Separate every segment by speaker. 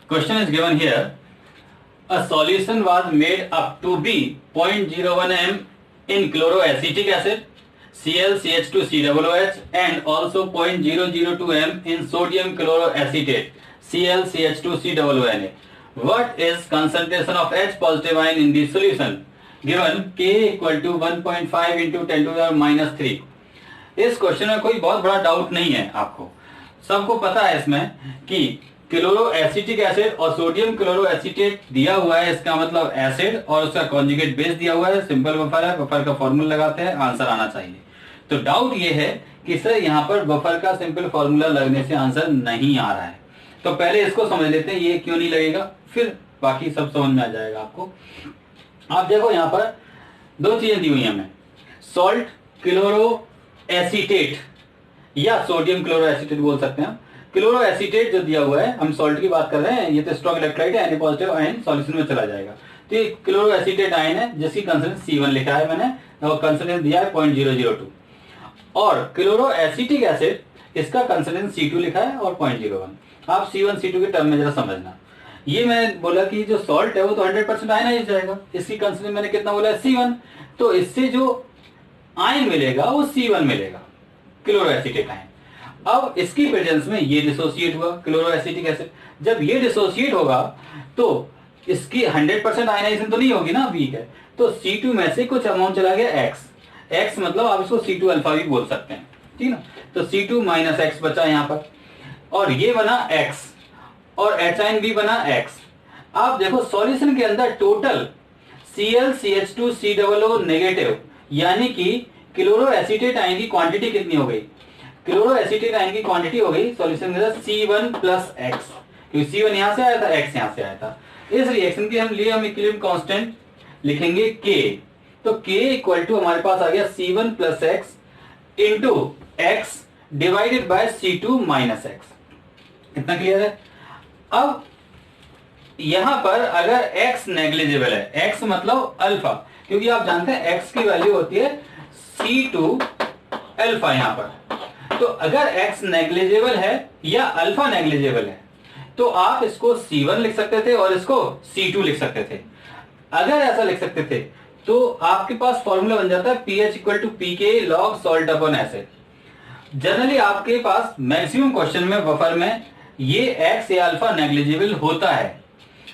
Speaker 1: Question is given here. A solution was made up to be 0.01 m in chloroacetic acid, ClCH2COOH, and also 0.002 m in sodium chloroacetate, ClCH2COONA. What is concentration of H positive ion in this solution? Given K equal to 1.5 into 10 to the minus 3. इस question में कोई बहुत बड़ा doubt नहीं है, आपको सबको पता है इसमें कि क्लोरो एसिटिक एसिड और सोडियम क्लोरो एसिटेट दिया हुआ है, इसका मतलब एसिड, और उसका कॉन्जुगेट बेस दिया हुआ है, सिंपल बफर है, बफर का फॉर्मूला लगाते हैं, आंसर आना चाहिए। तो डाउट ये है कि सर यहाँ पर बफर का सिंपल फॉर्मूला लगने से आंसर नहीं आ रहा है। तो पहले इसको समझ लेते हैं ये क्यों नहीं लगेगा, फिर बाकी सब समझ में आ जाएगा आपको। आप देखो यहाँ पर दो चीजें दी हुई है हमें, सॉल्ट क्लोरो एसिटेट या सोडियम क्लोरो एसिटेट बोल सकते हैं। क्लोरो एसिटेट जो दिया हुआ है, हम सॉल्ट की बात कर रहे हैं, ये तो स्ट्रॉन्ग इलेक्ट्रोलाइट है, Na पॉजिटिव आयन सॉल्यूशन में चला जाएगा। तो ये क्लोरो एसिटेट आयन है जिसकी कंसंट्रेशन C1 लिखा है मैंने, और कंसंट्रेशन दिया है 0.002। और क्लोरो एसिटिक एसिड, इसका कंसंट्रेशन C2 लिखा है और 0.01। आप C1 C2 के टर्म में जरा समझना। ये मैं बोला कि जो सॉल्ट है वो तो 100% आयनाइज जाएगा, इसकी कंसंट्रेशन मैंने कितना बोला है C1, तो इससे जो आयन मिलेगा वो C1 मिलेगा, क्लोरो एसिटेट आयन। अब इसकी प्रेजेंस में ये डिसोसिएट हुआ क्लोरो एसिटिक एसिड। जब ये डिसोसिएट होगा तो इसकी 100% आयनाइजेशन तो नहीं होगी ना, वीक है, तो C2 में से कुछ अमाउंट चला गया X मतलब आप इसको C2 अल्फा भी बोल सकते हैं, ठीक ना। तो C2 माइनस X बचा यहाँ पर, और ये बना X, और H आयन भी बना X। आप देखो सॉल्यूशन के अंदर टोटल ClCH2COO नेगेटिव, यानी कि क्लोरो एसिटेट आयन की क्वांटिटी कितनी हो गई, क्लोरो एसिटेट आयन की क्वांटिटी हो गई सॉल्यूशन के अंदर C1 प्लस X, क्योंकि C1 यहां से आया था, X यहां से आया था। इस रिएक्शन के हम इक्विलिब्रियम कांस्टेंट लिखेंगे K, तो K इक्वल टू हमारे पास आ गया C1 plus X into X divided by C2 minus X। इतना क्लियर है। अब यहां पर अगर X नेग्लिजिबल है, X मतलब अल्फा, क्योंकि आप जानते हैं X की वैल्यू होती है C2 अल्फा यहां पर। तो अगर X नेग्लिजिबल है या अल्फा नेग्लिजिबल है तो आप इसको C1 लिख सकते थे और इसको C2 लिख सकते थे। अगर ऐसा लिख सकते थे तो आपके पास फॉर्मूला बन जाता है pH equal to pK log salt upon acid. Generally आपके पास मैक्सिमम क्वेश्चन में बफर में ये X या अल्फा नेग्लिजिबल होता है,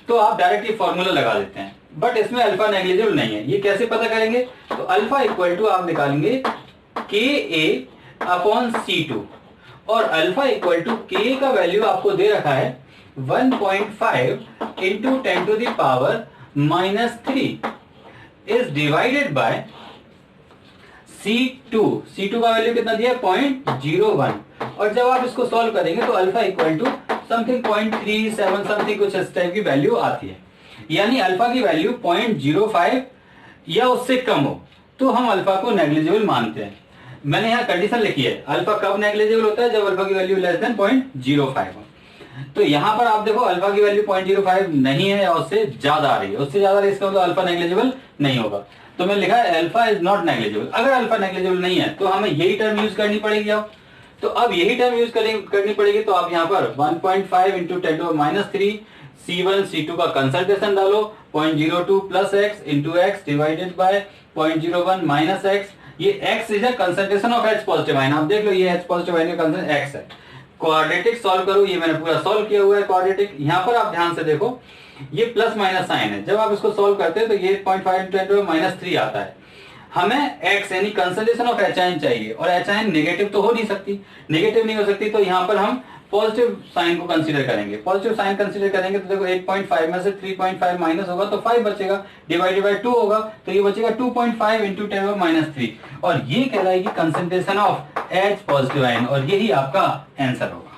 Speaker 1: तो आप डायरेक्ट ये फॉर्मूला लगा देते हैं, बट इसमें अल्फा नेग्लिजिबल नहीं है। ये कैसे पता करेंगे, तो अल्फा इक्वल टू आप निकालेंगे Ka अपॉन C2, और अल्फा इक्वल टू K का वैल्यू आपको दे रखा है 1.5 into 10 to the power minus 3 is divided by C2 का वैल्यू कितना दिया है 0.01, और जब आप इसको सॉल्व करेंगे तो alpha equal to something 0.37 something कुछ इस टाइप की वैल्यू आती है। यानी अल्फा की वैल्यू 0.05 या उससे कम हो तो हम अल्फा को नेग्लिजिबल मानते हैं। मैंने यहाँ कंडीशन लिखी है, अल्फा कब नेग्लिजिबल होता है, जब अल्फा की वैल्यू लेस देन 0.05 हो। तो यहाँ पर आप देखो अल्फा की वैल्यू 0.05 नहीं है या उससे ज्यादा आ रही है, उससे ज्यादा इसका मतलब अल्फा नेग्लिजिबल नहीं होगा। तो मैंने लिखा है अल्फा इज नॉट नेग्लिजिबल। अगर अल्फा नेग्लिजिबल नहीं है तो हमें यही टर्म यूज करनी पड़ेगी। अब तो अब यही टर्म यूज करनी पड़ेगी, तो आप यहाँ पर 1.5 into 10 to minus 3 C1 C2 का कंसंट्रेशन डालो 0.02 plus X into X divided by 0.01 minus X। ये X is concentration of H positive ion. आप देख लो ये H पॉजिटिव आयन का कंसंट्रेशन X है। क्वाड्रेटिक सॉल्व करो, ये मैंने पूरा सॉल्व किया हुआ है क्वाड्रेटिक। यहाँ पर आप ध्यान से देखो ये प्लस माइनस साइन है, जब आप इसको सॉल्व करते हैं तो ये 0.5 माइनस 3 आता है। हमें X यानी कंसंट्रेशन ऑफ H आयन चाहिए, और H आयन नेगेटिव तो हो नहीं सकती, नेगेटिव नहीं हो सकती, तो यहाँ पर हम पॉजिटिव साइन को कंसीडर करेंगे। पॉजिटिव साइन कंसीडर करेंगे तो देखो 8.5 में से 3.5 माइनस होगा तो 5 बचेगा, डिवाइडेड बाय 2 होगा तो ये बचेगा 2.5 इंटू 10 माइनस 3, और ये कहलाएगी concentration of H positive ion, और यही आपका आंसर होगा।